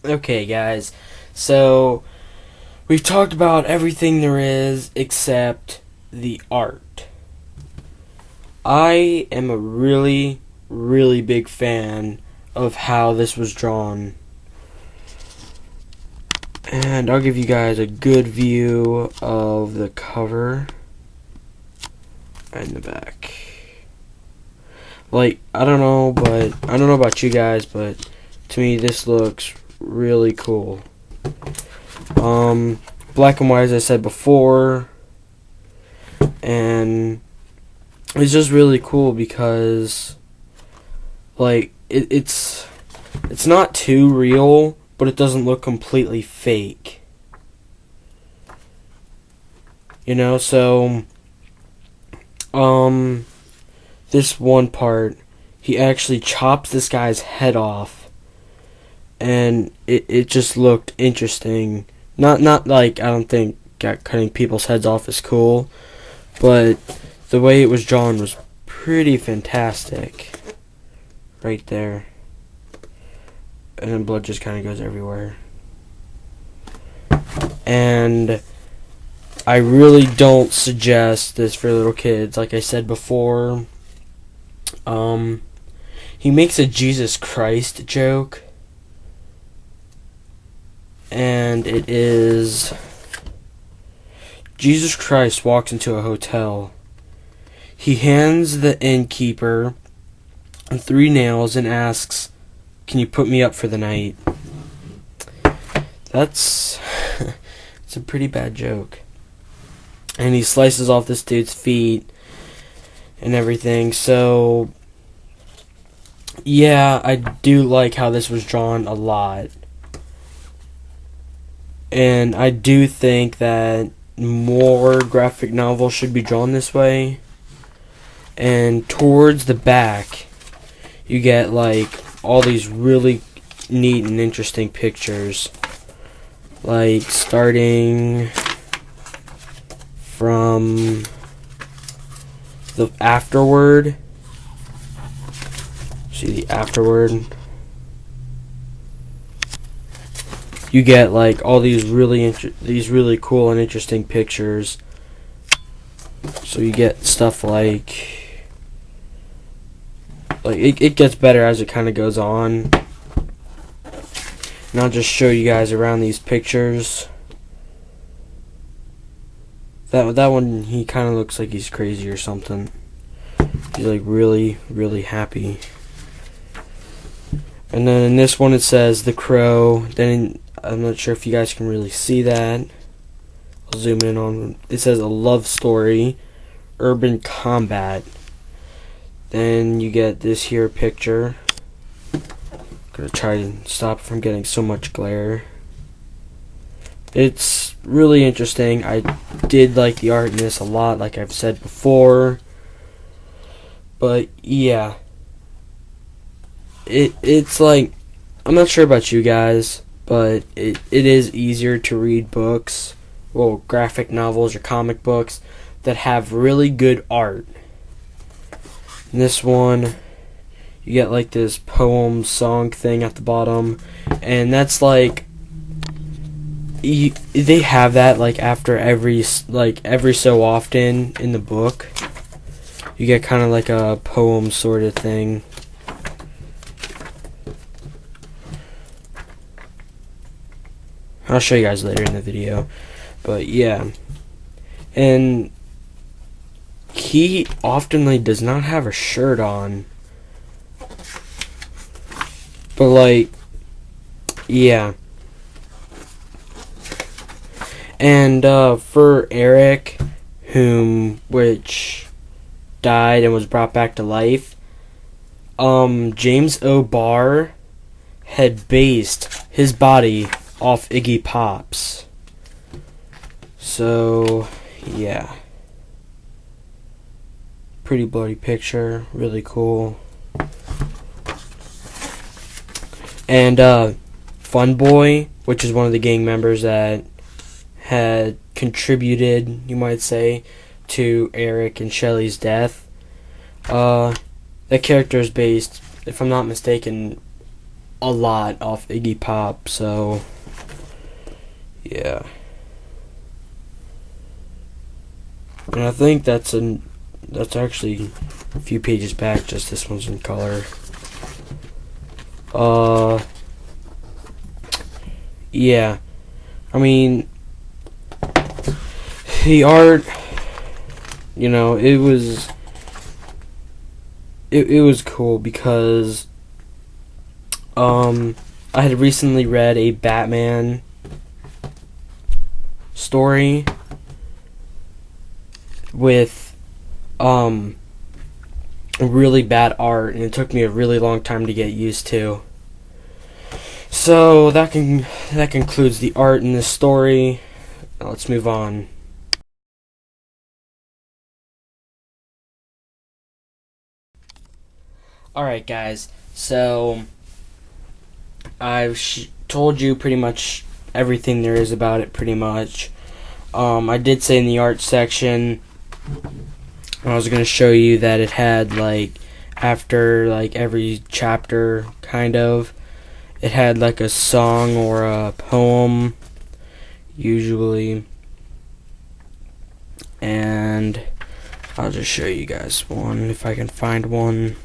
Okay, guys. So, we've talked about everything there is except the art. I am a really, really big fan of how this was drawn. And I'll give you guys a good view of the cover and the back. Like, I don't know about you guys, but to me this looks really cool. Black and white, as I said before, and it's just really cool because, like, it's not too real, but it doesn't look completely fake. So, this one part, he actually chops this guy's head off, and it just looked interesting. Not like, I don't think cutting people's heads off is cool, but the way it was drawn was pretty fantastic. Right there. And then blood just kind of goes everywhere. And I really don't suggest this for little kids. Like I said before, he makes a Jesus Christ joke. And it is, Jesus Christ walks into a hotel. He hands the innkeeper 3 nails and asks, "Can you put me up for the night?" That's it's a pretty bad joke. And he slices off this dude's feet and everything. So, yeah, I do like how this was drawn a lot. And I do think that more graphic novels should be drawn this way. And towards the back, you get like all these really neat and interesting pictures. Like starting from the afterword. See the afterword? You get like all these really cool and interesting pictures. So you get stuff like it gets better as it kind of goes on. And I'll just show you guys around these pictures. That one, he kind of looks like he's crazy or something. He's like really, really happy. And then in this one it says the crow. Then I'm not sure if you guys can really see that. I'll zoom in on. It says a love story, urban combat. Then you get this here picture. Gonna try to stop it from getting so much glare. It's really interesting. I did like the art in this a lot, like I've said before. But yeah, it's like, I'm not sure about you guys, but it is easier to read books, well, graphic novels or comic books that have really good art. In this one, you get like this poem song thing at the bottom, and that's like, they have that like after every so often in the book. You get kind of like a poem sort of thing. I'll show you guys later in the video. But yeah. And he often does not have a shirt on. But like, yeah. And for Eric, which died and was brought back to life, James O. Barr had based his body off Iggy Pop's. So, yeah. Pretty bloody picture, really cool. And Fun Boy, which is one of the gang members that had contributed, you might say, to Eric and Shelley's death. That character is based, if I'm not mistaken, a lot off Iggy Pop, so yeah. And I think that's actually a few pages back, just this one's in color. Yeah. I mean, the art, it was cool because I had recently read a Batman story with really bad art, and it took me a really long time to get used to. So that concludes the art in this story. Now let's move on. Alright guys, so I've told you pretty much everything there is about it, pretty much. I did say in the art section, I was going to show you that it had, after, every chapter, kind of, it had, a song or a poem, usually. And I'll just show you guys one, if I can find one.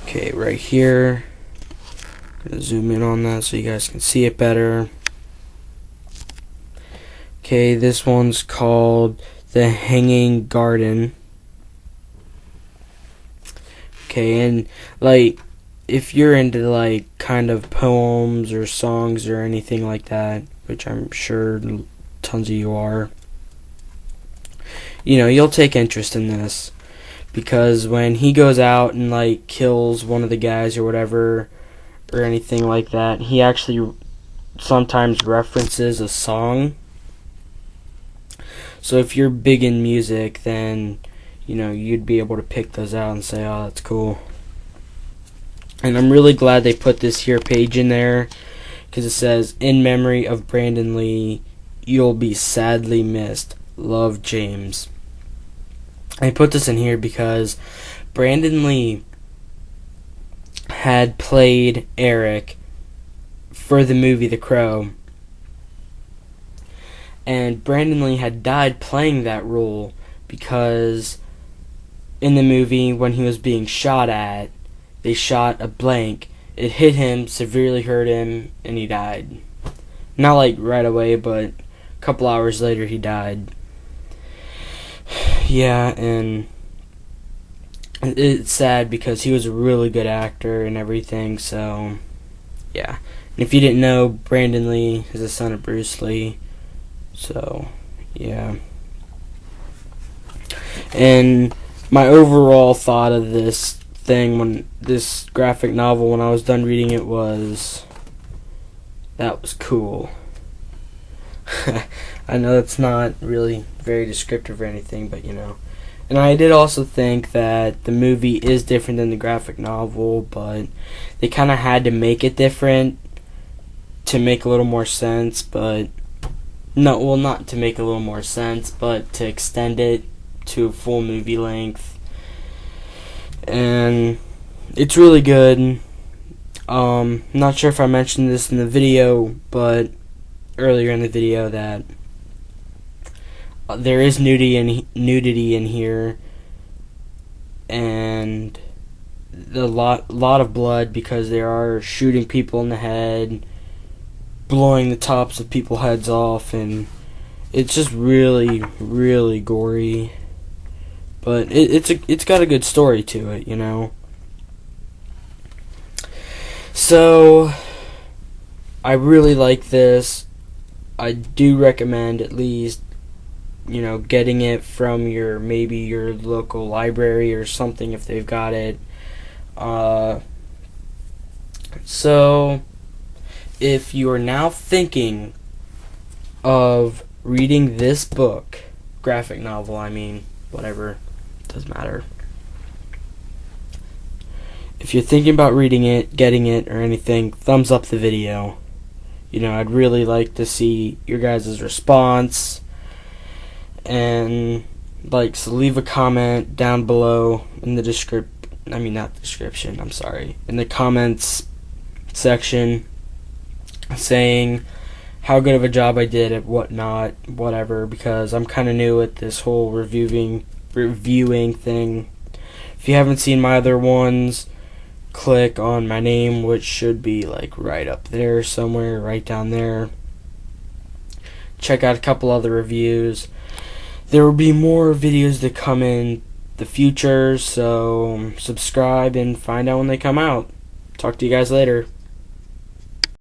Okay, right here. I'm gonna zoom in on that so you guys can see it better. Okay, this one's called The Hanging Garden. Okay, and if you're into kind of poems or songs or anything like that, which I'm sure tons of you are, you'll take interest in this. Because when he goes out and kills one of the guys or whatever or anything like that, he actually sometimes references a song. So if you're big in music, then you'd be able to pick those out and say, oh, that's cool. And I'm really glad they put this here page in there, because it says, in memory of Brandon Lee, you'll be sadly missed. Love, James. I put this in here because Brandon Lee had played Eric for the movie The Crow, and Brandon Lee had died playing that role because in the movie, when he was being shot at, they shot a blank. It hit him, severely hurt him, and he died. Not right away, but a couple hours later he died. Yeah, and it's sad because he was a really good actor and everything, so yeah. And if you didn't know, Brandon Lee is the son of Bruce Lee, so yeah. And my overall thought of this graphic novel, when I was done reading it, that was cool. I know that's not really very descriptive or anything, but And I did also think that the movie is different than the graphic novel, but they kind of had to make it different to make a little more sense, but not to make a little more sense, but to extend it to a full movie length. And it's really good. Not sure if I mentioned this in the video, but earlier in the video, that there is nudity in here, and a lot of blood, because they are shooting people in the head, blowing the tops of people's heads off, and it's just really, really gory. But it's got a good story to it, So I really like this. I do recommend at least getting it from maybe your local library or something if they've got it. So if you are now thinking of reading this book, graphic novel, whatever, doesn't matter. If you're thinking about reading it, getting it, or anything, thumbs up the video. I'd really like to see your guys' response. And so leave a comment down below in the I mean not description, I'm sorry, in the comments section, saying how good of a job I did at whatnot, whatever, because I'm kind of new at this whole reviewing thing. If you haven't seen my other ones, click on my name, which should be like right up there somewhere, right down there. Check out a couple other reviews. There will be more videos to come in the future, so subscribe and find out when they come out. Talk to you guys later.